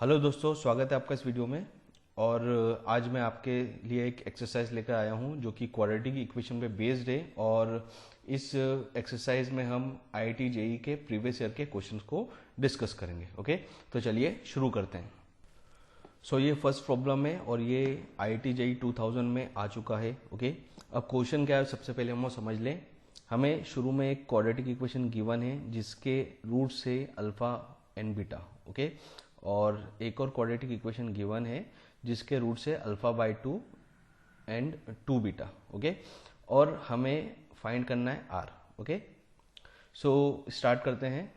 Hello दोस्तों, स्वागत है आपका इस वीडियो में। और आज मैं आपके लिए एक एक्सरसाइज लेकर आया हूं जो कि क्वाड्रेटिक इक्वेशन पे बेस्ड है। और इस एक्सरसाइज में हम आईआईटी जेईई के प्रीवियस ईयर के क्वेश्चंस को डिस्कस करेंगे। ओके, तो चलिए शुरू करते हैं। सो ये फर्स्ट प्रॉब्लम है और ये आईआईटी जेईई 2000 में आ चुका है। ओके, अब क्वेश्चन क्या है सबसे पहले हम वो समझ लें। हमें शुरू में एक क्वाड्रेटिक इक्वेशन गिवन है जिसके रूट से अल्फा एंड बीटा। ओके, और एक और क्वाड्रेटिक इक्वेशन गिवन है जिसके रूट से alpha by 2 and 2 beta. Okay, और हमें फाइंड करना है आर। ओके, सो स्टार्ट करते हैं।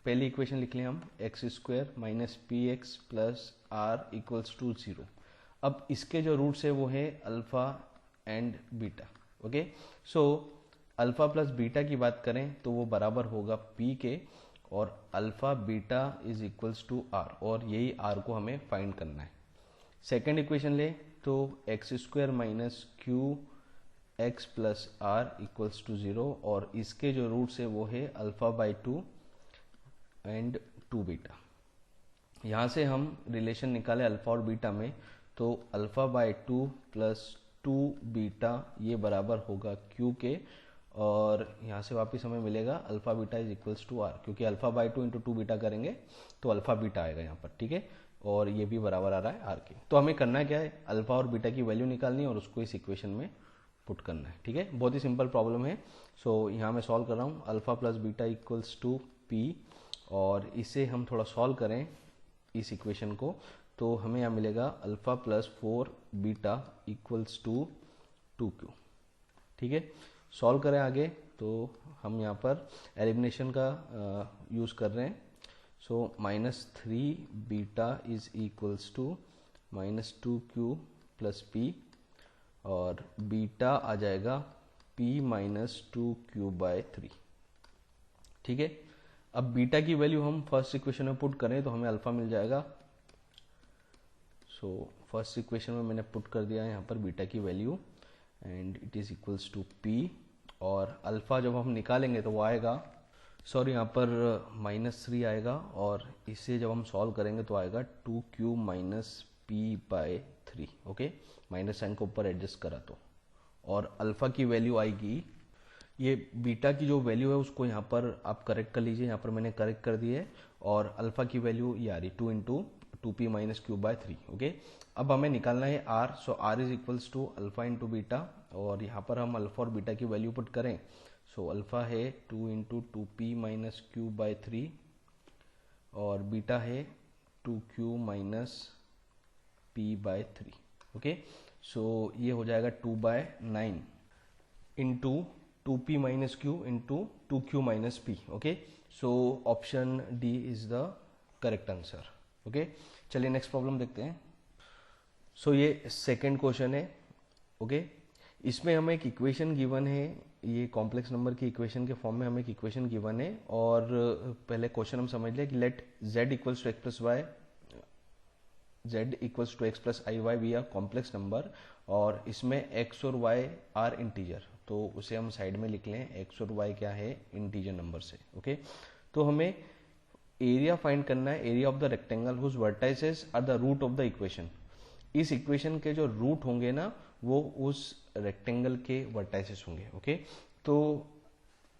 पहली इक्वेशन लिख लें हम, X square minus P X plus R equals to 0। अब इसके जो रूट्स है वो है alpha and beta. Okay, so alpha plus beta की बात करें तो वो बराबर होगा पी के, और alpha beta is equals to R, और यही आर को हमें फाइंड करना है। सेकेंड इक्वेशन ले तो x square minus Q X plus R equals to 0, और इसके जो रूट्स है वो है अल्फा बाई 2 एंड 2 बीटा। यहाँ से हम रिलेशन निकाले अल्फा और बीटा में, तो अल्फा बाई 2 प्लस 2 बीटा ये बराबर होगा क्यू के, और यहाँ से वापस हमें मिलेगा alpha beta is equals to R, क्योंकि अल्फा बाई 2 इंटू 2 बीटा करेंगे तो अल्फा बीटा आएगा यहाँ पर। ठीक है, और ये भी बराबर आ रहा है आर के। तो हमें करना क्या है, अल्फा और बीटा की वैल्यू निकालनी है और उसको इस इक्वेशन में पुट करना है। ठीक है, बहुत ही सिंपल प्रॉब्लम है। सो यहाँ मैं सॉल्व कर रहा हूँ, alpha plus beta equals to P, और इसे हम थोड़ा सॉल्व करें इस इक्वेशन को, तो हमें यहाँ मिलेगा alpha plus 4 beta equals to 2q। ठीक है, सॉल्व करें आगे तो हम यहाँ पर एलिमिनेशन का यूज़ कर रहे हैं। So -3 beta is equals to -2q plus P, और बीटा आ जाएगा p माइनस 2q बाय 3। ठीक है, अब बीटा की वैल्यू हम फर्स्ट इक्वेशन में पुट करें तो हमें अल्फा मिल जाएगा। सो फर्स्ट इक्वेशन में मैंने पुट कर दिया है यहाँ पर बीटा की value, and it is equals to p, और अल्फा जब हम निकालेंगे तो वो आएगा, सॉरी यहाँ पर -3 आएगा, और इसे जब हम सॉल्व करेंगे तो आएगा 2q minus P by 3। Okay, minus sign को ऊपर एडजस्ट करा तो, और अल्फा की वैल्यू आएगी, ये बीटा की जो वैल्यू है उसको यहाँ पर आप करेक्ट कर लीजिए, यहाँ पर मैंने करेक्ट कर दी है, और अल्फा की वैल्यू ये आ रही 2 into 2p minus Q by 3। Okay, अब हमें निकालना है R. So R is equals to alpha into beta, और यहाँ पर हम अल्फा और बीटा की वैल्यू पुट करें। सो अल्फा है 2 into 2p minus Q by 3, और बीटा है 2q minus p by 3। Okay, so ये हो जाएगा 2/9 into 2p minus Q into 2q minus p। Okay, so option D is the correct answer. Okay, चलिए next problem देखते हैं। सो ये सेकेंड क्वेश्चन है। ओके, इसमें हमें एक इक्वेशन गिवन है, ये कॉम्प्लेक्स नंबर की इक्वेशन के फॉर्म में हमें एक इक्वेशन गिवन है, और पहले क्वेश्चन हम समझ लें कि let z equals to X plus Y, z equals to X plus I Y we are complex number, और इसमें x और y आर इंटीजर, तो उसे हम साइड में लिख लें, x और y क्या है इंटीजर नंबर से। ओके, तो हमें एरिया फाइंड करना है, area of the rectangle whose vertices are the root of the equation. इस इक्वेशन के जो रूट होंगे ना वो उस रेक्टेंगल के वर्टाइसेस होंगे। ओके, तो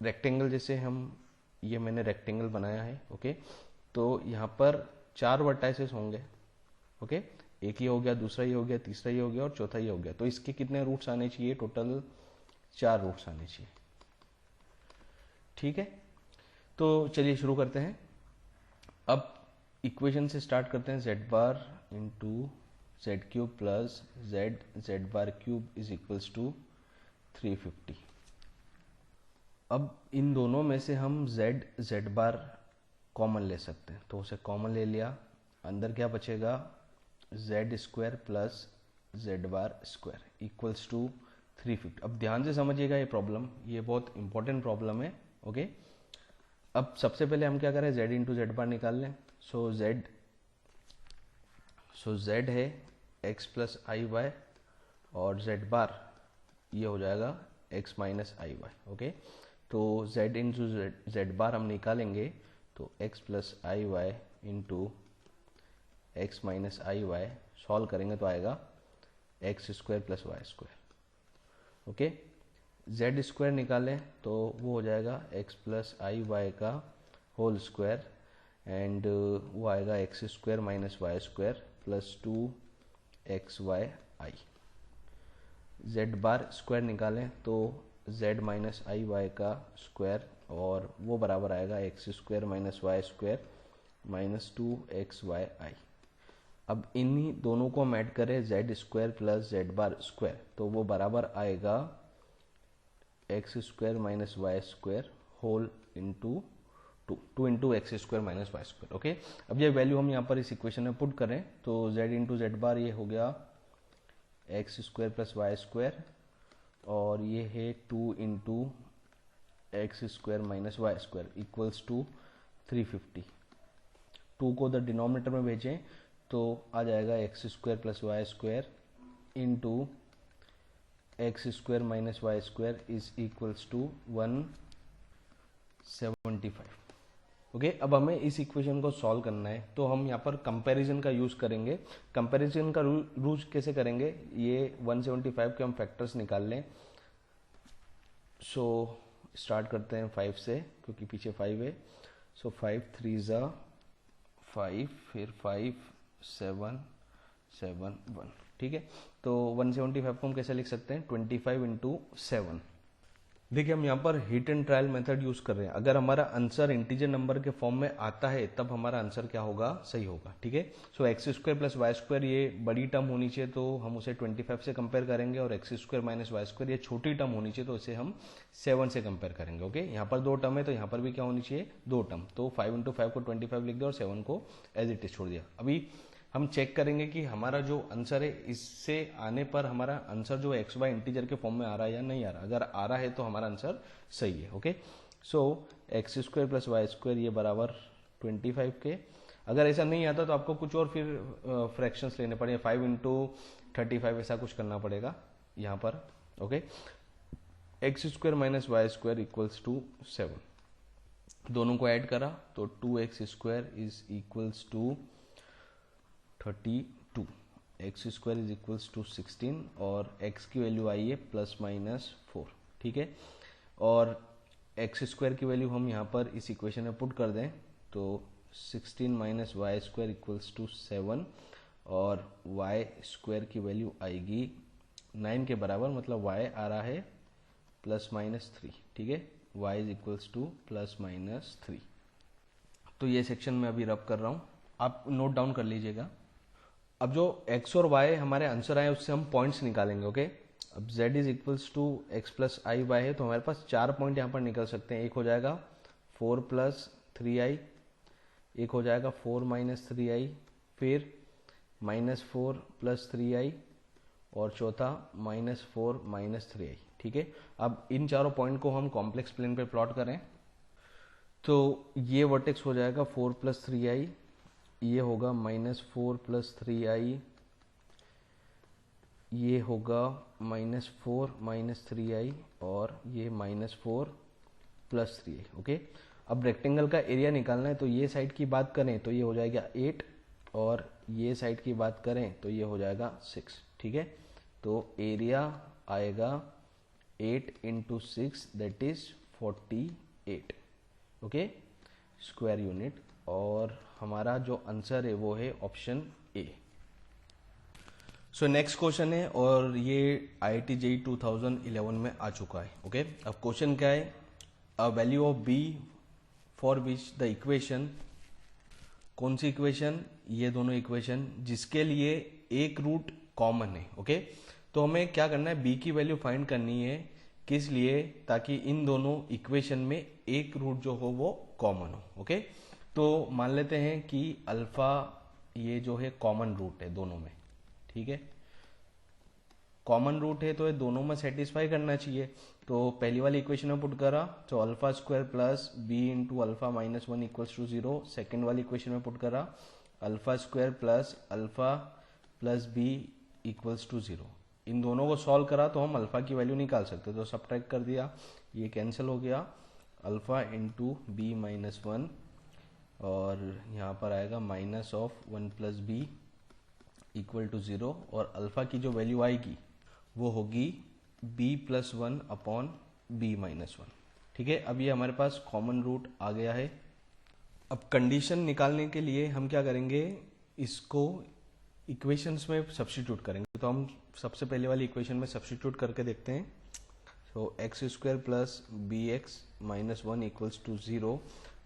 रेक्टेंगल जैसे हम, ये मैंने रेक्टेंगल बनाया है। ओके, तो यहाँ पर 4 वर्टाइसेस होंगे। ओके, एक ये हो गया, दूसरा ये हो गया, तीसरा ये हो गया, और चौथा ये हो गया। तो इसके कितने रूट्स आने चाहिए, टोटल 4 रूट्स आने चाहिए। ठीक है, तो चलिए शुरू करते हैं। अब इक्वेशन से स्टार्ट करते हैं, z bar into Z cube plus Z bar cube is equals to 350। अब इन दोनों में से हम जेड बार कॉमन ले सकते हैं, तो उसे कॉमन ले लिया, अंदर क्या बचेगा, Z square plus Z bar square equals to 350। अब ध्यान से समझिएगा ये प्रॉब्लम, ये बहुत इंपॉर्टेंट प्रॉब्लम है। ओके, अब सबसे पहले हम क्या करें, z इंटू जेड बार निकाल लें। सो z है x प्लस आई वाई, और z बार ये हो जाएगा x minus I Y. Okay, तो z इंटू जेड बार हम निकालेंगे तो x plus I Y into x minus I Y, solve करेंगे तो आएगा X square plus Y square. Okay, Z square निकालें तो वो हो जाएगा एक्स प्लस आई वाई का होल स्क्वायर एंड वो आएगा X square minus Y square plus 2 X Y I. Z bar square निकालें तो जेड माइनस आई वाई का स्क्वायर और वो बराबर आएगा X square minus Y square minus 2 X Y I. अब इन्हीं दोनों को हम ऐड करें Z square plus Z bar square तो वो बराबर आएगा X square minus Y square whole into 2 into X square minus Y square. Okay, अब ये वैल्यू हम यहाँ पर इस इक्वेशन में पुट करें तो जेड इंटू जेड बार ये हो गया X square plus Y square और ये है 2 into X square minus Y square equals to 350। 2 को द डिनोमिनेटर में भेजें तो आ जाएगा X square plus Y square into X square minus Y square is equals to 175। Okay, अब हमें इस इक्वेशन को सॉल्व करना है तो हम यहाँ पर कंपैरिजन का यूज करेंगे। कंपैरिजन का यूज कैसे करेंगे, ये 175 के हम फैक्टर्स निकाल लें। सो स्टार्ट करते हैं 5 से क्योंकि पीछे 5 है। सो 5 3 ज़ा 5 फिर 5 7 7 1। ठीक है, तो 175 को हम कैसे लिख सकते हैं 25 इंटू 7। देखिए हम यहाँ पर hit and trial method use कर रहे हैं। अगर हमारा आंसर इंटीजर नंबर के फॉर्म में आता है तब हमारा आंसर क्या होगा, सही होगा। ठीक है, so x square plus Y square ये बड़ी टर्म होनी चाहिए तो हम उसे 25 से कंपेयर करेंगे और X square minus Y square ये छोटी टर्म होनी चाहिए तो इसे हम 7 से कंपेयर करेंगे। ओके, यहाँ पर 2 टर्म है तो यहाँ पर भी क्या होनी चाहिए 2 टर्म। तो 5 इंटू 5 को 25 लिख दिया और 7 को एज इट इज छोड़ दिया। अभी हम चेक करेंगे कि हमारा जो आंसर है इससे आने पर हमारा आंसर जो एक्स वाई इंटीजर के फॉर्म में आ रहा है या नहीं आ रहा। अगर आ रहा है तो हमारा आंसर सही है। Okay, so x square plus Y square ये बराबर 25 के। अगर ऐसा नहीं आता तो आपको कुछ और फिर फ्रैक्शंस लेने पड़ेंगे, 5 इंटू 35 ऐसा कुछ करना पड़ेगा यहाँ पर। Okay, X square minus Y square equals to 7, दोनों को ऐड करा तो 2x square is equals to 32, X square is equals to 16 और x की वैल्यू आई है प्लस माइनस 4। ठीक है, और एक्स स्क्वायर की वैल्यू हम यहाँ पर इस इक्वेशन में पुट कर दें तो 16 minus Y square equals to 7 और y स्क्वायर की वैल्यू आएगी 9 के बराबर, मतलब y आ रहा है प्लस माइनस 3। ठीक है, y is equals two plus minus 3। तो ये सेक्शन मैं अभी रब कर रहा हूँ, आप नोट डाउन कर लीजिएगा। अब जो x और y हमारे आंसर आए उससे हम पॉइंट्स निकालेंगे। ओके, अब z is equals to X plus I Y है तो हमारे पास 4 पॉइंट यहाँ पर निकल सकते हैं। एक हो जाएगा 4 प्लस 3i, एक हो जाएगा 4 माइनस 3i, फिर -4 प्लस 3i और चौथा -4 माइनस 3i। ठीक है, अब इन चारों पॉइंट को हम कॉम्प्लेक्स प्लेन पे प्लॉट करें तो ये वर्टेक्स हो जाएगा 4 प्लस 3i, ये होगा -4 प्लस 3i, ये होगा -4 माइनस 3i और ये -4 प्लस 3i। ओके, अब रेक्टेंगल का एरिया निकालना है तो ये साइड की बात करें तो ये हो जाएगा 8 और ये साइड की बात करें तो ये हो जाएगा 6। ठीक है, तो एरिया आएगा 8 into 6 that is 48। Okay, square unit, और हमारा जो आंसर है वो है option A. So next question है और ये IIT JEE 2011 में आ चुका है। ओके, अब क्वेश्चन क्या है, a value of b for which the equation, कौन सी इक्वेशन, ये दोनों इक्वेशन जिसके लिए एक रूट कॉमन है। ओके, तो हमें क्या करना है, b की वैल्यू फाइंड करनी है, किस लिए, ताकि इन दोनों इक्वेशन में एक रूट जो हो वो कॉमन हो। ओके, तो मान लेते हैं कि अल्फा ये जो है कॉमन रूट है दोनों में। ठीक है, कॉमन रूट है तो ये दोनों में सेटिस्फाई करना चाहिए। तो पहली वाली इक्वेशन में पुट करा तो alpha square plus b into alpha minus 1 equals to 0। Second वाली इक्वेशन में पुट करा alpha square plus alpha plus b equals to 0। इन दोनों को सॉल्व करा तो हम अल्फा की वैल्यू निकाल सकते, तो सब्ट्रैक्ट कर दिया, ये कैंसिल हो गया, अल्फा इंटू बी माइनस 1 और यहाँ पर आएगा minus of 1 plus b equal to 0, और अल्फ़ा की जो वैल्यू आएगी वो होगी b plus 1 upon b minus 1। ठीक है, अब ये हमारे पास कॉमन रूट आ गया है। अब कंडीशन निकालने के लिए हम क्या करेंगे, इसको इक्वेशंस में सब्स्टिट्यूट करेंगे। तो हम सबसे पहले वाली इक्वेशन में सब्स्टिट्यूट करके देखते हैं। तो x square plus B x minus 1 equals to 0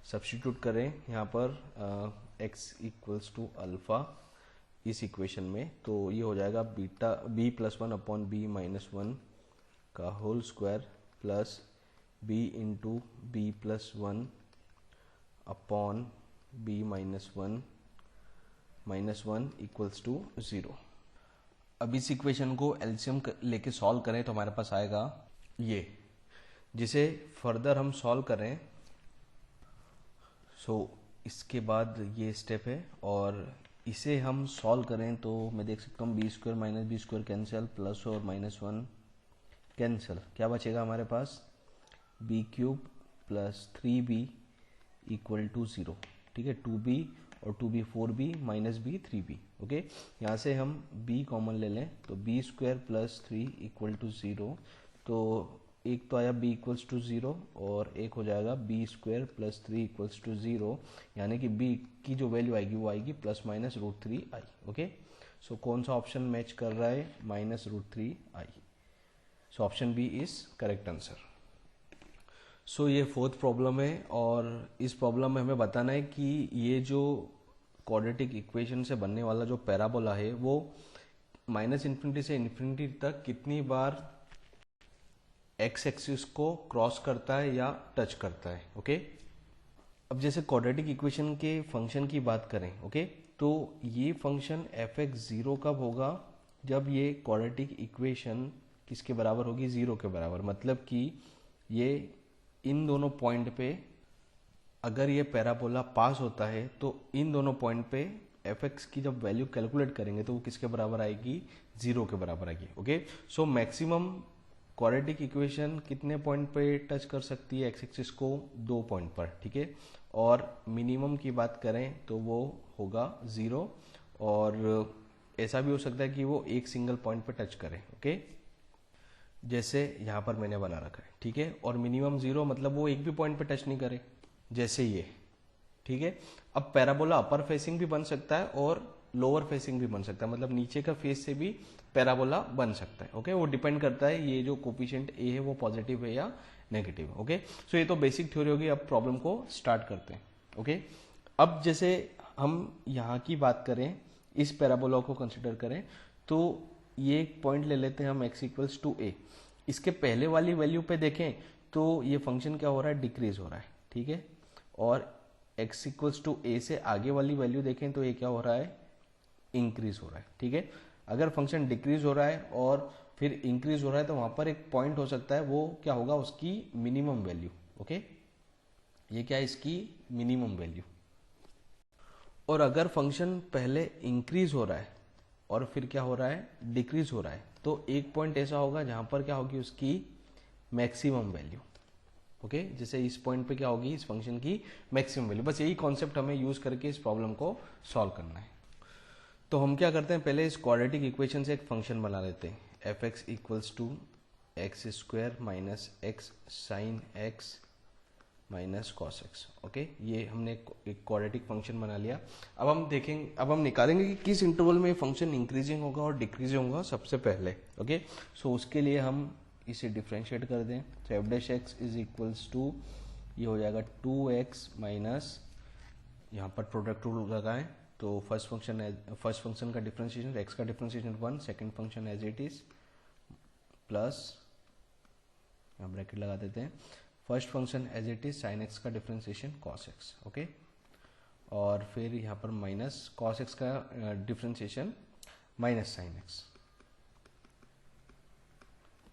substitute करें यहाँ पर x इक्वल्स टू अल्फ़ा इस इक्वेशन में, तो ये हो जाएगा beta b plus 1 upon b minus 1 का whole square plus b into b plus 1 upon b minus 1 equals to 0। अब इस इक्वेशन को एलसीएम लेके सॉल्व करें तो हमारे पास आएगा ये, जिसे फर्दर हम सॉल्व करें। इसके बाद ये स्टेप है, और इसे हम सॉल्व करें तो मैं देख सकता हूँ B square minus B square cancel, plus और माइनस 1 कैंसिल, क्या बचेगा हमारे पास B cube plus 3b equal to 0। ठीक है, 2b और 2b 4b minus b 3b। Okay, यहाँ से हम b कॉमन ले लें तो b square plus 3 equal to 0, तो एक तो आया b इक्वल्स टू 0 और एक हो जाएगा b square plus 3 equals to 0, यानी कि b की जो वैल्यू आएगी वो आएगी plus minus root 3 I. Okay, so कौन सा ऑप्शन मैच कर रहा है, minus root 3 I. So option B is correct answer. So ये फोर्थ प्रॉब्लम है, और इस प्रॉब्लम में हमें बताना है कि ये जो क्वाड्रेटिक इक्वेशन से बनने वाला जो पैराबोला है वो माइनस इन्फिनिटी से इन्फिनिटी तक कितनी बार एक्स एक्सिस को क्रॉस करता है या टच करता है। ओके, अब जैसे क्वाड्रेटिक इक्वेशन के फंक्शन की बात करें, ओके, तो ये फंक्शन एफ एक्स 0 कब होगा, जब ये क्वाड्रेटिक इक्वेशन किसके बराबर होगी, 0 के बराबर। मतलब कि ये इन दोनों पॉइंट पे अगर ये पैराबोला पास होता है तो इन दोनों पॉइंट पे एफ एक्स की जब वैल्यू कैलकुलेट करेंगे तो वो किसके बराबर आएगी, 0 के बराबर आएगी। Okay, so maximum quadratic equation कितने पॉइंट पे टच कर सकती है एक्स एक्सिस को, 2 पॉइंट पर। ठीक है, और मिनिमम की बात करें तो वो होगा 0, और ऐसा भी हो सकता है कि वो एक सिंगल पॉइंट पे टच करे। ओके, जैसे यहाँ पर मैंने बना रखा है। ठीक है, और मिनिमम 0 मतलब वो एक भी पॉइंट पे टच नहीं करे, जैसे ये। ठीक है, अब पैराबोला अपर फेसिंग भी बन सकता है और लोअर फेसिंग भी बन सकता है, मतलब नीचे का फेस से भी पैराबोला बन सकता है। ओके, वो डिपेंड करता है ये जो कोफिशिएंट ए है वो पॉजिटिव है या नेगेटिव। ओके, सो ये तो बेसिक थ्योरी होगी। अब प्रॉब्लम को स्टार्ट करते हैं। ओके, अब जैसे हम यहाँ की बात करें, इस पैराबोला को कंसिडर करें, तो ये एक पॉइंट ले लेते हैं हम एक्स इक्वल्स टू ए। इसके पहले वाली वैल्यू पे देखें तो ये फंक्शन क्या हो रहा है, डिक्रीज हो रहा है। ठीक है, और x इक्वल्स टू ए से आगे वाली वैल्यू देखें तो ये क्या हो रहा है, इंक्रीज हो रहा है। ठीक है, अगर फंक्शन डिक्रीज हो रहा है और फिर इंक्रीज हो रहा है तो वहां पर एक पॉइंट हो सकता है, वो क्या होगा, उसकी मिनिमम वैल्यू। ओके, ये क्या है, इसकी मिनिमम वैल्यू। और अगर फंक्शन पहले इंक्रीज हो रहा है और फिर क्या हो रहा है, डिक्रीज हो रहा है, तो एक पॉइंट ऐसा होगा जहां पर क्या होगी, उसकी मैक्सिमम वैल्यू। ओके, जैसे इस पॉइंट पे क्या होगी, इस फंक्शन की मैक्सिमम वैल्यू। बस यही कॉन्सेप्ट हमें यूज करके इस प्रॉब्लम को सॉल्व करना है। तो हम क्या करते हैं, पहले इस क्वाड्रेटिक इक्वेशन से एक फंक्शन बना लेते हैं, f x equals to x square minus x sine x minus cos x. Okay, ये हमने एक क्वाड्रेटिक फंक्शन बना लिया। अब हम देखेंगे, अब हम निकालेंगे कि किस इंटरवल में फंक्शन इंक्रीजिंग होगा और डिक्रीजिंग होगा सबसे पहले। ओके, सो उसके लिए हम इसे डिफ्रेंशिएट कर दें, तो f dash x is equals to, ये हो जाएगा 2x माइनस, यहाँ पर प्रोडक्ट रूल लगाएं तो फर्स्ट फंक्शन का डिफरेंशिएशन, x का differentiation 1, second function as it is, plus यहाँ ब्रैकेट लगा देते हैं, first function as it is sine x का डिफरेंशिएशन कॉस एक्स। ओके, और फिर यहाँ पर माइनस कॉस एक्स का differentiation minus sine x.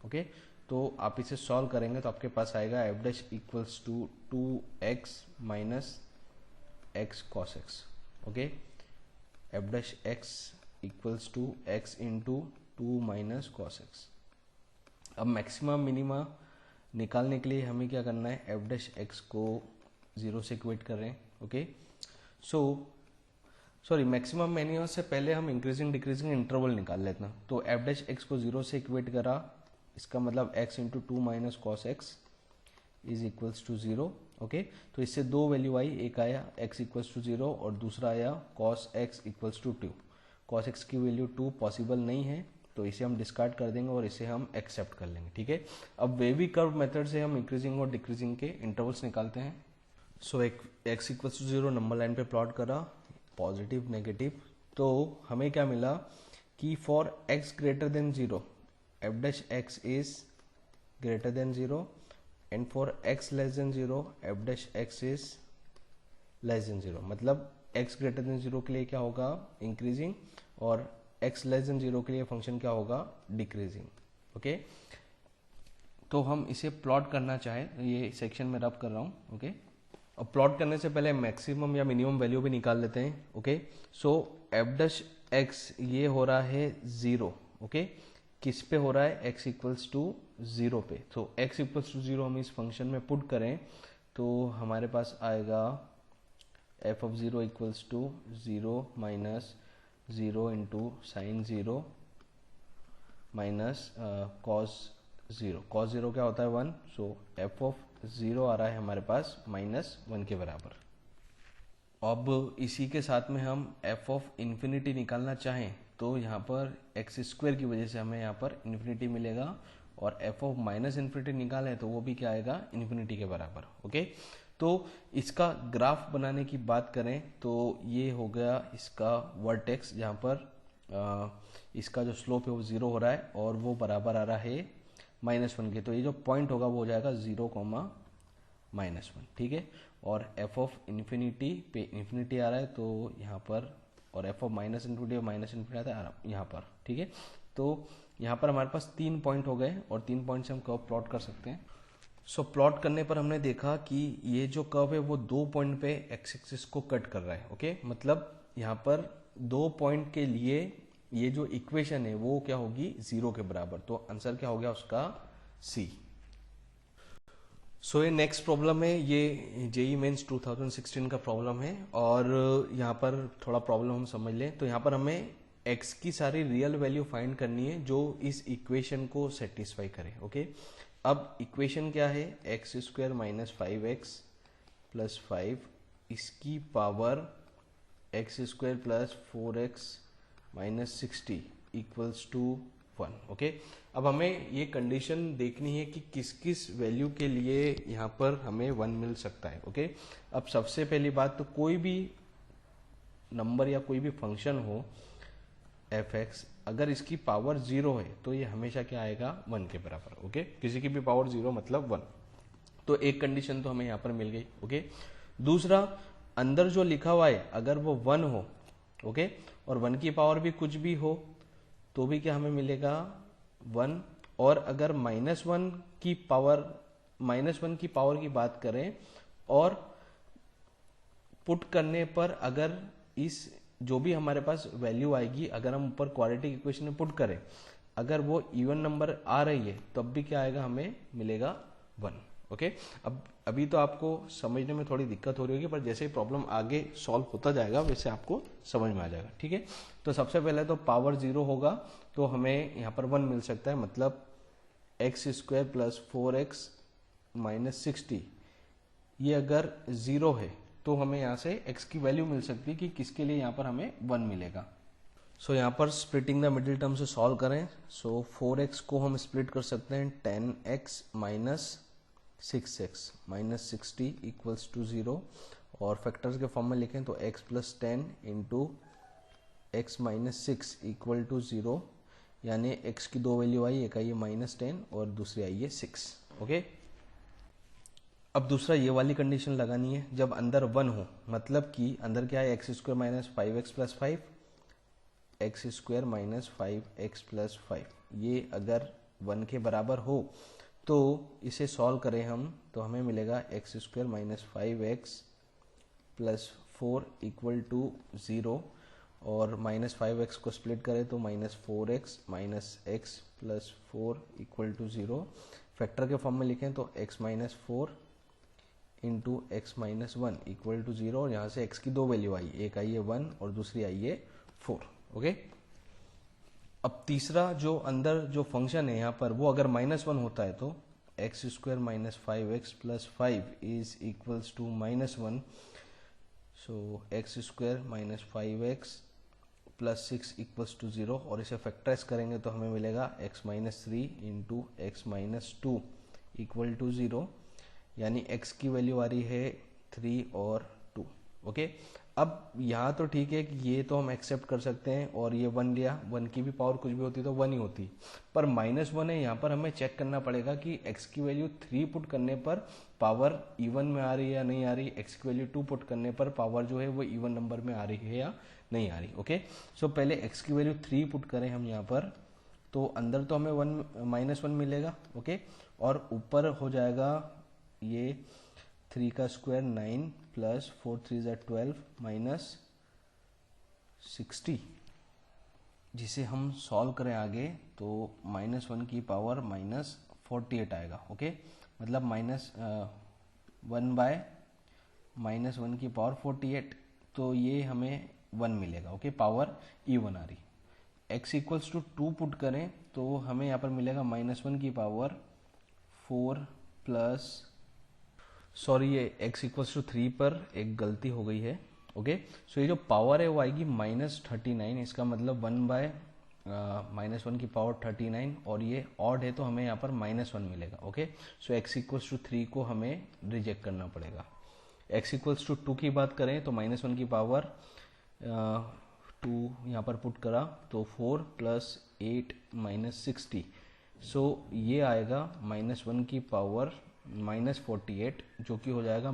Okay, तो आप इसे सॉल्व करेंगे तो आपके पास आएगा f dash equals to 2x minus x cos x. Okay, f dash x equals to x into 2 minus cos x. अब मैक्सिमम मिनिमा निकालने के लिए हमें क्या करना है, एफ डैश एक्स को 0 से इक्वेट कर रहे हैं। ओके, सॉरी मैक्सिमम मैन्यूअर से पहले हम इंक्रीजिंग डिक्रीजिंग इंटरवल निकाल लेते हैं। तो एफ डैश एक्स को 0 से इक्वेट करा, इसका मतलब x into 2 minus cos x is equals to 0। Okay, तो इससे दो वैल्यू आई, एक आया x इक्वल्स टू 0 और दूसरा आया cos x equals to 2। Cos x की वैल्यू 2 पॉसिबल नहीं है, तो इसे हम डिस्कार्ड कर देंगे और इसे हम एक्सेप्ट कर लेंगे। ठीक है, अब वेवी कर्व मेथड से हम इंक्रीजिंग और डिक्रीजिंग के इंटरवल्स निकालते हैं। So X equals to 0 number line पे प्लॉट करा, पॉजिटिव नेगेटिव, तो हमें क्या मिला कि for x greater than 0 F dash x is greater than 0 and for x less than 0 F dash x is less than 0। मतलब x ग्रेटर देन 0 के लिए क्या होगा, इंक्रीजिंग, और x लेस देन 0 के लिए फंक्शन क्या होगा, डिक्रीजिंग। ओके, तो हम इसे प्लॉट करना चाहें, ये सेक्शन में रब कर रहा हूँ। ओके, अब प्लॉट करने से पहले मैक्सिमम या मिनिमम वैल्यू भी निकाल लेते हैं। ओके, सो एफ डैश एक्स ये हो रहा है 0। ओके, किस पे हो रहा है, x इक्वल्स टू 0 पे। तो x इक्वल्स टू 0 हम इस फंक्शन में पुट करें तो हमारे पास आएगा f of 0 equals to 0 minus 0 into sine 0 minus cos 0। Cos 0 क्या होता है 1, सो f ऑफ 0 आ रहा है हमारे पास -1 के बराबर। अब इसी के साथ में हम f ऑफ इन्फिनिटी निकालना चाहें तो यहाँ पर एक्स स्क्वायर की वजह से हमें यहाँ पर इन्फिनिटी मिलेगा, और f ऑफ माइनस इन्फिनिटी निकालें तो वो भी क्या आएगा, इन्फिनिटी के बराबर। ओके, तो इसका ग्राफ बनाने की बात करें तो ये हो गया इसका वर्टेक्स, जहाँ पर इसका जो स्लोप है वो 0 हो रहा है और वो बराबर आ रहा है -1 के। तो ये जो पॉइंट होगा वो हो जाएगा 0, -1। ठीक है, और f ऑफ इन्फिनिटी पे इन्फिनिटी आ रहा है तो यहाँ पर, और f ऑफ माइनस इन्फिनिटी और माइनस इन्फिनिटी आता है यहाँ पर। ठीक है, तो यहाँ पर हमारे पास 3 पॉइंट हो गए और 3 पॉइंट से हम कर्व प्लॉट कर सकते हैं। सो प्लॉट करने पर हमने देखा कि ये जो कर्व है वो 2 पॉइंट पे एक्स एक्सिस को कट कर रहा है। ओके, मतलब यहाँ पर 2 पॉइंट के लिए ये जो इक्वेशन है वो क्या होगी, 0 के बराबर। तो आंसर क्या हो गया उसका, सी। सो ये नेक्स्ट प्रॉब्लम है, ये जेई मेंस 2016 का प्रॉब्लम है, और यहाँ पर थोड़ा प्रॉब्लम हम समझ लें तो यहाँ पर हमें x की सारी रियल वैल्यू फाइंड करनी है जो इस इक्वेशन को सेटिस्फाई करे। ओके, अब इक्वेशन क्या है, X square minus 5x plus 5 इसकी power x square plus 4x minus 60 equals to 1। Okay, अब हमें ये कंडीशन देखनी है कि किस किस वैल्यू के लिए यहाँ पर हमें 1 मिल सकता है। ओके, अब सबसे पहली बात तो कोई भी नंबर या कोई भी फंक्शन हो एफ एक्स, अगर इसकी पावर 0 है तो ये हमेशा क्या आएगा, 1 के बराबर। ओके, किसी की भी पावर 0 मतलब 1। तो एक कंडीशन तो हमें यहाँ पर मिल गई। ओके, दूसरा, अंदर जो लिखा हुआ है अगर वो 1 हो, ओके, और 1 की पावर भी कुछ भी हो तो भी क्या हमें मिलेगा, 1। और अगर -1 की पावर की बात करें और पुट करने पर अगर इस जो भी हमारे पास वैल्यू आएगी, अगर हम ऊपर क्वाड्रेटिक इक्वेशन में पुट करें, अगर वो इवन नंबर आ रही है तब भी क्या आएगा, हमें मिलेगा 1। ओके, अब अभी तो आपको समझने में थोड़ी दिक्कत हो रही होगी, पर जैसे ही प्रॉब्लम आगे सॉल्व होता जाएगा वैसे आपको समझ में आ जाएगा। ठीक है, तो सबसे पहले तो पावर 0 होगा तो हमें यहाँ पर 1 मिल सकता है, मतलब x square plus 4x minus 60, ये अगर 0 है तो हमें यहाँ से x की वैल्यू मिल सकती है कि किसके लिए यहाँ पर हमें 1 मिलेगा। सो यहाँ पर स्प्लिटिंग द मिडिल टर्म से सॉल्व करें। सो 4x को हम स्प्लिट कर सकते हैं 10x minus 6x minus 60 equals to 0, और फैक्टर्स के फॉर्म में लिखें तो x plus 10 into x minus 6 equal to 0, यानी x की दो वैल्यू आई, एक आई है -10 और दूसरी आई है 6। ओके, अब दूसरा ये वाली कंडीशन लगानी है, जब अंदर 1 हो, मतलब कि अंदर क्या है, X square minus 5x plus 5, x square minus 5x plus 5, ये अगर 1 के बराबर हो तो इसे सॉल्व करें हम तो हमें मिलेगा x square minus 5x plus 4 equal to 0, और -5x को स्प्लिट करें तो -4x minus x plus 4 equal to 0। Factor के फॉर्म में लिखें तो x minus 4 into x minus one equal to 0, और यहाँ से x की दो वैल्यू आई, एक आई है 1 और दूसरी आई है 4। ओके, अब तीसरा जो अंदर जो फंक्शन है यहाँ पर, वो अगर -1 होता है तो x square minus 5x plus 5 is equals to -1, so x square minus 5x plus 6 equals to 0, और इसे फैक्टराइज करेंगे तो हमें मिलेगा x minus 3 into x minus 2 equal to 0, यानी x की वैल्यू आ रही है 3 और 2। ओके, अब यहाँ तो ठीक है कि ये तो हम एक्सेप्ट कर सकते हैं, और ये 1 लिया, 1 की भी पावर कुछ भी होती तो 1 ही होती, पर -1 है, यहाँ पर हमें चेक करना पड़ेगा कि x की वैल्यू 3 पुट करने पर पावर इवन में आ रही है या नहीं आ रही, x की वैल्यू 2 पुट करने पर पावर जो है वो इवन नंबर में आ रही है या नहीं आ रही। ओके, सो पहले x की वैल्यू 3 पुट करें हम यहाँ पर, तो अंदर तो हमें -1 मिलेगा। ओके, और ऊपर हो जाएगा ये 3 का स्क्वायर 9 प्लस 4 3 12 माइनस 60, जिसे हम सॉल्व करें आगे तो -1 की पावर -48 आएगा। ओके, मतलब -1 बाय -1 की पावर 48, तो ये हमें 1 मिलेगा। ओके, पावर इवन आ रही। x इक्वल्स टू 2 पुट करें तो हमें यहाँ पर मिलेगा -1 की पावर 4 प्लस, सॉरी ये x इक्वल्स टू 3 पर एक गलती हो गई है। ओके, सो ये जो पावर है वो आएगी -39, इसका मतलब 1 बाय -1 की पावर 39, और ये ऑड है तो हमें यहाँ पर -1 मिलेगा। Okay, so x equals to 3 को हमें रिजेक्ट करना पड़ेगा। x इक्वल्स टू 2 की बात करें तो -1 की पावर 2 यहाँ पर पुट करा तो 4 प्लस 8 माइनस 60, सो ये आएगा -1 की पावर -48, जो कि हो जाएगा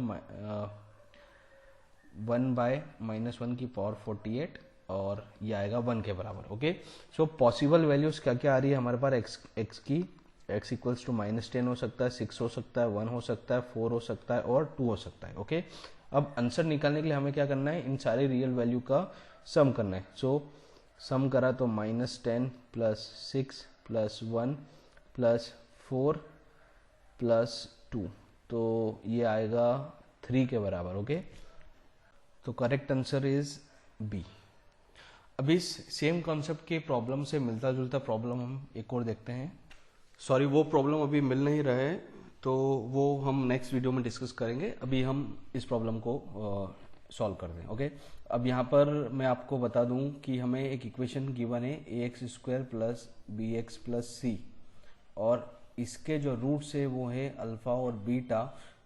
1 बाय -1 की पावर 48, और ये आएगा 1 के बराबर। ओके, सो पॉसिबल वैल्यूज क्या क्या आ रही है हमारे पास x की, x इक्वल्स टू -10 हो सकता है, 6 हो सकता है, 1 हो सकता है, 4 हो सकता है और 2 हो सकता है। ओके, अब आंसर निकालने के लिए हमें क्या करना है, इन सारे रियल वैल्यू का सम करना है। सो सम करा तो -10 प्लस 6 प्लस 1 प्लस 4 प्लस 2, तो ये आएगा 3 के बराबर। ओके, तो करेक्ट आंसर इज बी। अब इस सेम कॉन्सेप्ट के प्रॉब्लम से मिलता जुलता प्रॉब्लम हम एक और देखते हैं। सॉरी, वो प्रॉब्लम अभी मिल नहीं रहा है, तो वो हम नेक्स्ट वीडियो में डिस्कस करेंगे। अभी हम इस प्रॉब्लम को सॉल्व कर दें। ओके, अब यहाँ पर मैं आपको बता दूं कि हमें एक इक्वेशन गिवन है ax² प्लस bx प्लस सी, और इसके जो रूट्स है वो है अल्फा और बीटा।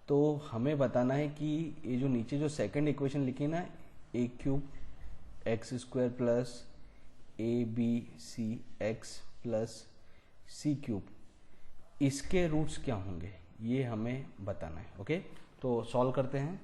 तो हमें बताना है कि ये जो नीचे जो सेकंड इक्वेशन लिखी ना, a³ x² plus abcx plus c³, इसके रूट्स क्या होंगे ये हमें बताना है। ओके, तो सॉल्व करते हैं।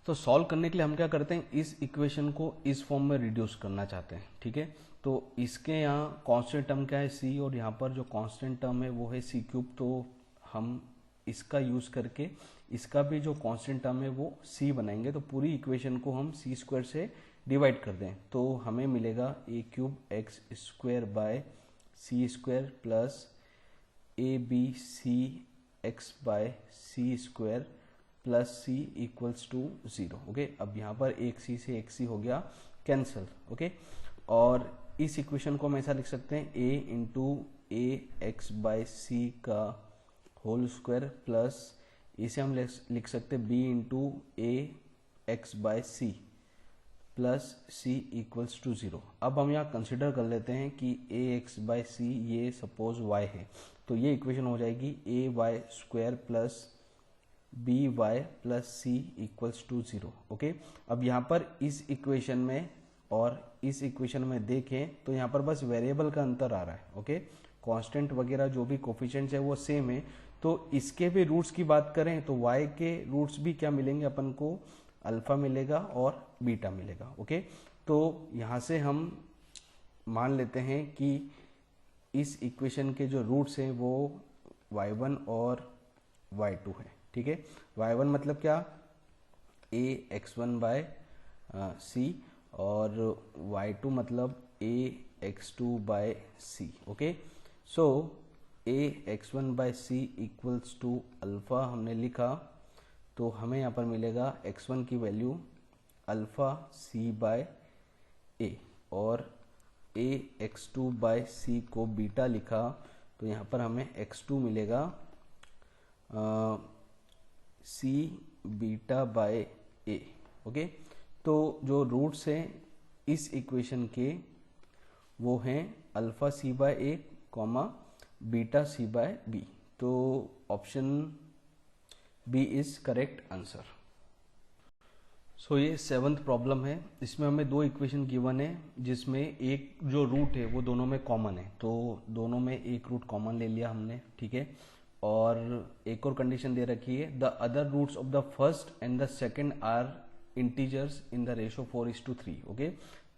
तो सॉल्व करने के लिए हम क्या करते हैं, इस इक्वेशन को इस फॉर्म में रिड्यूस करना चाहते हैं। ठीक है, तो इसके यहाँ कांस्टेंट टर्म क्या है c, और यहाँ पर जो कांस्टेंट टर्म है वो है c³, तो हम इसका यूज करके इसका भी जो कांस्टेंट टर्म है वो c बनाएंगे। तो पूरी इक्वेशन को हम c² से डिवाइड कर दें तो हमें मिलेगा a³ x² by c² plus abcx by c² plus c equals to 0। Okay, अब यहाँ पर एक c से एक c हो गया कैंसिल। ओके, और इस इक्वेशन को हम ऐसा लिख सकते हैं a into A x by C का होल स्क्वायर प्लस इसे हम लिख सकते हैं b into A x by c plus C equals to 0। अब हम यहाँ कंसिडर कर लेते हैं कि ए एक्स बाय सी ये सपोज y है, तो ये इक्वेशन हो जाएगी A Y square plus B Y plus C equals to 0। Okay, अब यहाँ पर इस इक्वेशन में और इस इक्वेशन में देखें तो यहाँ पर बस वेरिएबल का अंतर आ रहा है। ओके, कांस्टेंट वगैरह जो भी कोफिशिएंट्स है वो सेम है। तो इसके भी रूट्स की बात करें तो y के रूट्स भी क्या मिलेंगे अपन को, अल्फा मिलेगा और बीटा मिलेगा। ओके, तो यहाँ से हम मान लेते हैं कि इस इक्वेशन के जो रूट्स हैं वो y1 और y2 है। ठीक है, y1 मतलब क्या, a x1 बाय सी, और y2 मतलब a x2 by C. Okay, so a x1 by C equals to alpha हमने लिखा, तो हमें यहाँ पर मिलेगा x1 की value alpha c by A, और a x2 बाय c को बीटा लिखा तो यहाँ पर हमें x2 मिलेगा c बीटा बाय ए। ओके, तो जो रूट्स हैं इस इक्वेशन के वो हैं alpha c by A comma beta c by B. तो option B is correct answer. So ये 7th प्रॉब्लम है। इसमें हमें दो इक्वेशन गिवन है जिसमें एक जो रूट है वो दोनों में कॉमन है, तो दोनों में एक रूट कॉमन ले लिया हमने, ठीक है। और एक और कंडीशन दे रखी है, the other roots of the first and the second are integers in the ratio 4:3। Okay,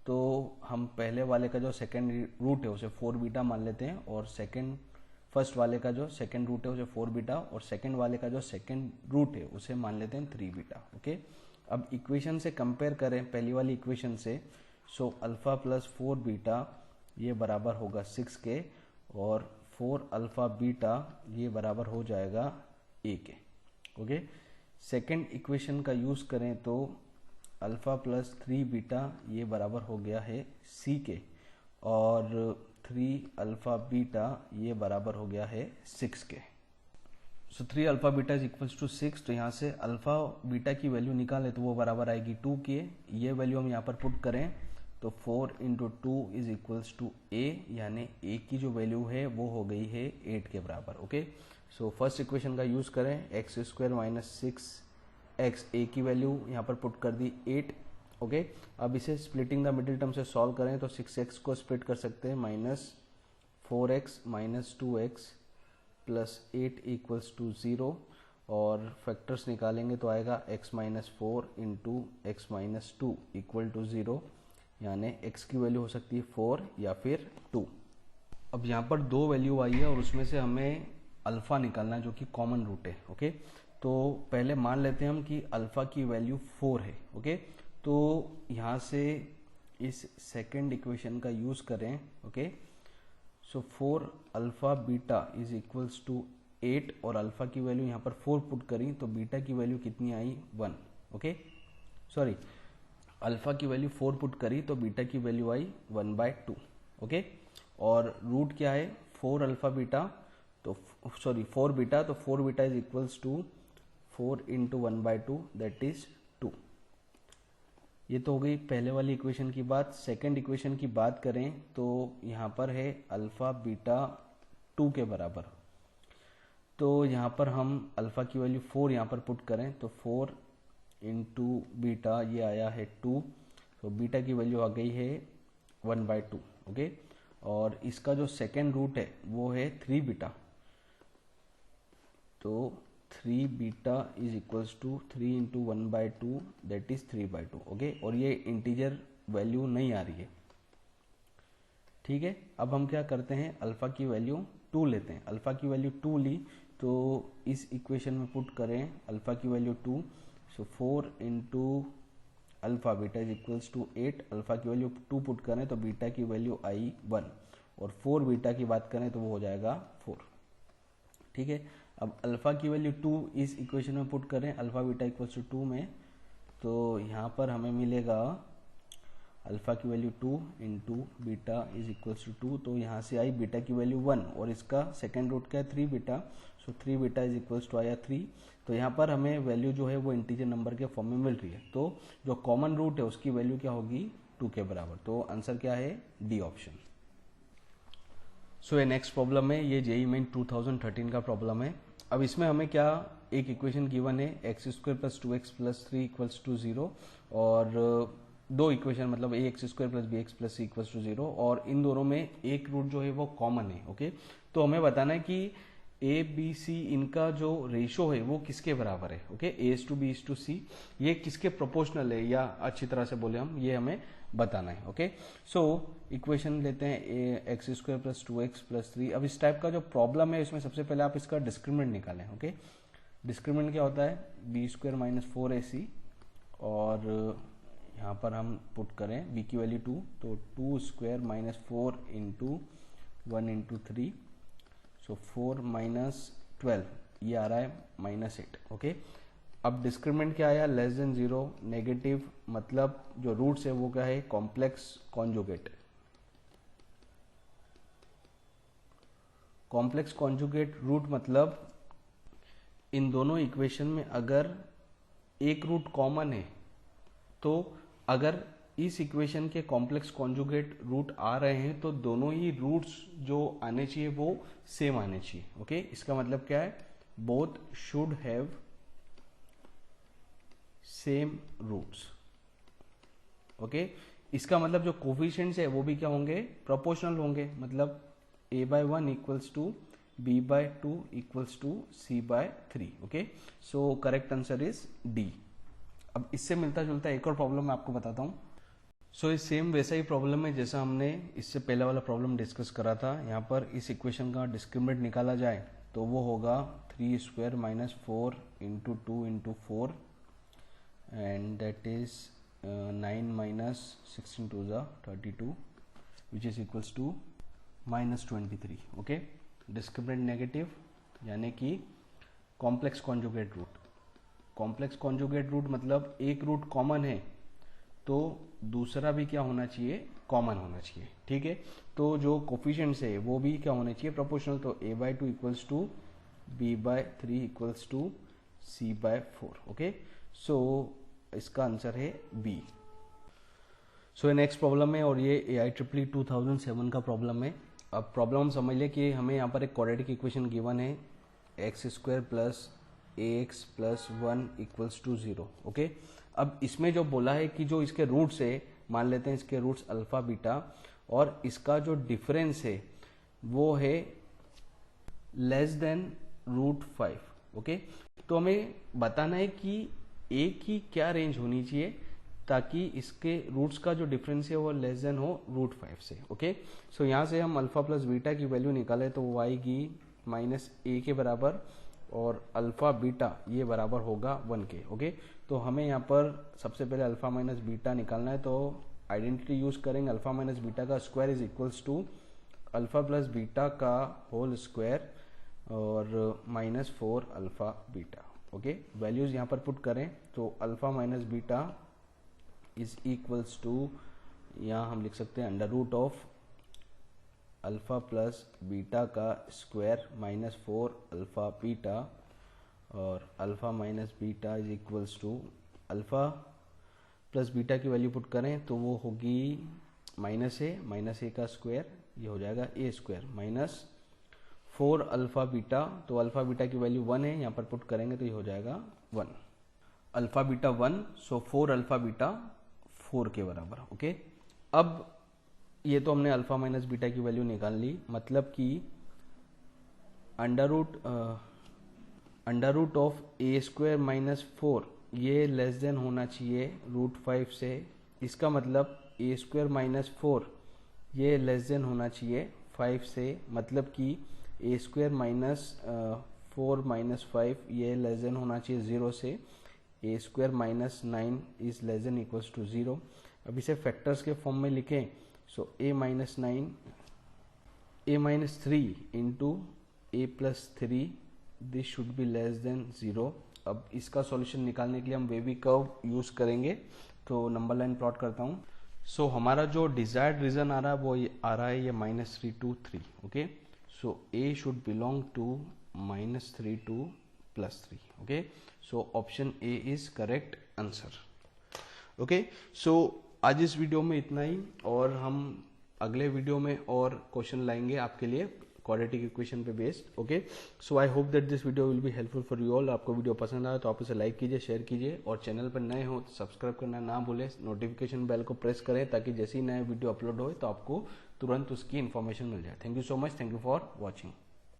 तो हम पहले वाले का जो सेकंड रूट है उसे 4 बीटा मान लेते हैं, और फर्स्ट वाले का जो सेकंड रूट है उसे 4 बीटा, और सेकंड वाले का जो सेकंड रूट है उसे मान लेते हैं 3 बीटा। ओके, अब इक्वेशन से कंपेयर करें पहली वाली इक्वेशन से, सो अल्फा प्लस 4 बीटा ये बराबर होगा 6 के, और 4 अल्फा बीटा ये बराबर हो जाएगा ए के। ओके, सेकंड इक्वेशन का यूज करें तो अल्फा प्लस 3 बीटा ये बराबर हो गया है सी के, और 3 अल्फा बीटा ये बराबर हो गया है 6 के। So 3 alpha beta is equals to 6, तो यहाँ से अल्फा बीटा की वैल्यू निकालें तो वो बराबर आएगी 2 के। ये वैल्यू हम यहाँ पर पुट करें तो 4 इंटू 2 इज इक्वल्स टू ए, यानी ए की जो वैल्यू है वो हो गई है 8 के बराबर। ओके, सो फर्स्ट इक्वेशन का यूज करें, एक्स स्क्वायर माइनस 6x, ए की वैल्यू यहाँ पर पुट कर दी 8। ओके, अब इसे स्प्लिटिंग द मिडिल टर्म से सॉल्व करें तो 6x को स्प्लिट कर सकते हैं, minus 4x minus 2x plus 8 equals to 0, और फैक्टर्स निकालेंगे तो आएगा x minus 4 into x minus 2 equal to 0, यानी x की वैल्यू हो सकती है 4 या फिर 2। अब यहाँ पर दो वैल्यू आई है और उसमें से हमें अल्फ़ा निकालना है जो कि कॉमन रूट है। ओके, तो पहले मान लेते हैं हम कि अल्फ़ा की वैल्यू 4 है। ओके, तो यहाँ से इस सेकेंड इक्वेशन का यूज़ करें। Okay, so 4 alpha beta is equals to 8, और अल्फ़ा की वैल्यू यहाँ पर 4 पुट करी तो बीटा की वैल्यू कितनी आई 1। ओके, सॉरी, अल्फ़ा की वैल्यू 4 पुट करी तो बीटा की वैल्यू आई 1/2। ओके, और रूट क्या है 4 अल्फ़ा बीटा, तो सॉरी 4 बीटा, तो 4 beta is equals to 4 into 1/2 that is 2। ये तो हो गई पहले वाली इक्वेशन की बात। सेकंड इक्वेशन की बात करें तो यहाँ पर है अल्फ़ा बीटा 2 के बराबर, तो यहाँ पर हम अल्फ़ा की वैल्यू 4 यहाँ पर पुट करें तो 4 इंटू बीटा ये आया है 2, तो बीटा की वैल्यू आ गई है 1/2। ओके, और इसका जो सेकेंड रूट है वो है 3 बीटा, तो 3 beta is equals to 3 into 1/2 that is 3/2। Okay, और ये इंटीजर वैल्यू नहीं आ रही है, ठीक है। अब हम क्या करते हैं, अल्फ़ा की वैल्यू 2 लेते हैं। अल्फ़ा की वैल्यू 2 ली तो इस इक्वेशन में पुट करें अल्फ़ा की value 2, so 4 into alpha beta is equals to 8, alpha की वैल्यू 2 पुट करें तो बीटा की वैल्यू आई 1, और 4 बीटा की बात करें तो वो हो जाएगा 4। ठीक है, अब अल्फ़ा की वैल्यू 2 इस इक्वेशन में पुट करें अल्फ़ा बीटा इक्वल्स टू 2 में, तो यहाँ पर हमें मिलेगा अल्फ़ा की value 2 into beta is equals to 2, तो यहाँ से आई बीटा की वैल्यू 1, और इसका सेकेंड रूट क्या है 3 beta, so 3 beta is equals to आया 3। तो यहाँ पर हमें वैल्यू जो है वो इंटीजर नंबर के फॉर्म में मिल रही है, तो जो कॉमन रूट है उसकी वैल्यू क्या होगी 2 के बराबर। तो आंसर क्या है डी ऑप्शन। सो ये नेक्स्ट प्रॉब्लम है, ये जेईई मेन 2013 का प्रॉब्लम है। अब इसमें हमें क्या एक इक्वेशन गिवन है X square plus 2x plus 3 equals to 0, और दो इक्वेशन मतलब A X square plus B X plus C equals to 0, और इन दोनों में एक रूट जो है वो कॉमन है। ओके, तो हमें बताना है कि ए बी सी इनका जो रेशो है वो किसके बराबर है। Okay, A is to B is to C, ये किसके प्रोपोर्शनल है, या अच्छी तरह से बोले हम ये हमें बताना है। ओके, सो इक्वेशन लेते हैं A X square plus 2x plus 3। अब इस टाइप का जो प्रॉब्लम है इसमें सबसे पहले आप इसका डिस्क्रिमिनेंट निकालें। ओके, डिस्क्रिमिनेंट क्या होता है बी स्क्वायर माइनस 4ac, और यहाँ पर हम पुट करें b की वैल्यू 2, तो 2 स्क्वायर माइनस 4 इंटू 1 इंटू 3, सो 4 माइनस 12 ये आ रहा है -8। ओके, अब डिस्क्रिमिनेंट क्या आया, लेस देन 0, नेगेटिव, मतलब जो रूट्स है वो क्या है, complex conjugate. Complex conjugate root मतलब इन दोनों इक्वेशन में अगर एक रूट कॉमन है तो अगर इस इक्वेशन के कॉम्प्लेक्स कॉन्जुगेट रूट आ रहे हैं तो दोनों ही रूट्स जो आने चाहिए वो सेम आने चाहिए। ओके, इसका मतलब क्या है, both should have same roots. Okay, इसका मतलब जो कोफिशिएंट्स है वो भी क्या होंगे, प्रोपोर्शनल होंगे, मतलब a/1 equals to b/2 equals to c/3। Okay, so correct answer is D. अब इससे मिलता जुलता एक और प्रॉब्लम मैं आपको बताता हूं। सो इस सेम वैसा ही प्रॉब्लम है जैसा हमने इससे पहले वाला प्रॉब्लम डिस्कस करा था। यहाँ पर इस इक्वेशन का डिस्क्रिमिनेंट निकाला जाए तो वो होगा 3² minus 4 into 2 into 4 and that is 9 minus 16 टू ज़ा 32 which is equals to -23। Okay, discriminant negative यानी कि complex conjugate root. Complex conjugate root मतलब एक रूट कॉमन है तो दूसरा भी क्या होना चाहिए, कॉमन होना चाहिए। ठीक है, तो जो कोफिशिएंट्स है वो भी क्या होने चाहिए, प्रोपोर्शनल। तो a/2 equals to b/3 equals to c/4। Okay, so इसका आंसर है बी। सो ये नेक्स्ट प्रॉब्लम है और ये AIEEE 2007 का प्रॉब्लम है। अब प्रॉब्लम हम समझ लें कि हमें यहाँ पर एक क्वाड्रेटिक इक्वेशन गिवन है x² plus ax plus 1 equals to 0। Okay, अब इसमें जो बोला है कि जो इसके रूट्स है, मान लेते हैं इसके रूट्स अल्फा बीटा, और इसका जो डिफरेंस है वो है लेस देन √5। ओके, तो हमें बताना है कि a की क्या रेंज होनी चाहिए ताकि इसके रूट्स का जो डिफरेंस है वो लेस देन हो √5 से। ओके, सो यहाँ से हम अल्फा प्लस बीटा की वैल्यू निकाले तो वो आएगी -a के बराबर और अल्फा बीटा ये बराबर होगा 1 के। ओके, तो हमें यहाँ पर सबसे पहले अल्फा माइनस बीटा निकालना है, तो आइडेंटिटी यूज करेंगे। अल्फा माइनस बीटा का square is equals to alpha plus beta का होल स्क्वायर और -4 अल्फा बीटा। ओके, वैल्यूज यहाँ पर पुट करें तो alpha minus beta is equals to, यहाँ हम लिख सकते हैं under root of alpha plus beta का स्क्वायर -4 अल्फा बीटा, और alpha minus beta is equals to alpha plus beta की वैल्यू पुट करें तो वो होगी -a का स्क्वायर, ये हो जाएगा a² -4 अल्फा बीटा, तो अल्फा बीटा की वैल्यू 1 है, यहाँ पर पुट करेंगे तो ये हो जाएगा 1 अल्फा बीटा 1, सो 4 अल्फा बीटा 4 के बराबर। ओके, अब ये तो हमने अल्फा माइनस बीटा की वैल्यू निकाल ली, मतलब कि under root of a² minus 4 ये लेस देन होना चाहिए √5 से। इसका मतलब a² माइनस 4 ये लेस देन होना चाहिए 5 से, मतलब कि a² माइनस 4 माइनस 5 ये लेस देन होना चाहिए 0 से। a² minus 9 is less than equals to 0। अब इसे फैक्टर्स के फॉर्म में लिखें, सो a minus 9 a minus 3 into a plus 3 this should be less than 0। अब इसका सॉल्यूशन निकालने के लिए हम वेवी कर्व यूज करेंगे, तो नंबर लाइन प्लॉट करता हूँ। सो हमारा जो डिजायर्ड रीजन आ रहा है वो आ रहा है ये -3 to 3। Okay, so a should belong to -3 to +3। Okay, so option A is correct answer. Okay, so आज इस वीडियो में इतना ही, और हम अगले वीडियो में और क्वेश्चन लाएंगे आपके लिए क्वाड्रेटिक इक्वेशन पे based. Okay, so I hope that this video will be helpful for you all. आपको वीडियो पसंद आया तो आप इसे लाइक कीजिए, शेयर कीजिए, और चैनल पर नए हो तो सब्सक्राइब करना ना भूलें। नोटिफिकेशन बेल को प्रेस करें ताकि जैसे ही नया वीडियो अपलोड हो तो आपको तुरंत उसकी इन्फॉर्मेशन मिल जाए। Thank you so much, thank you for watching.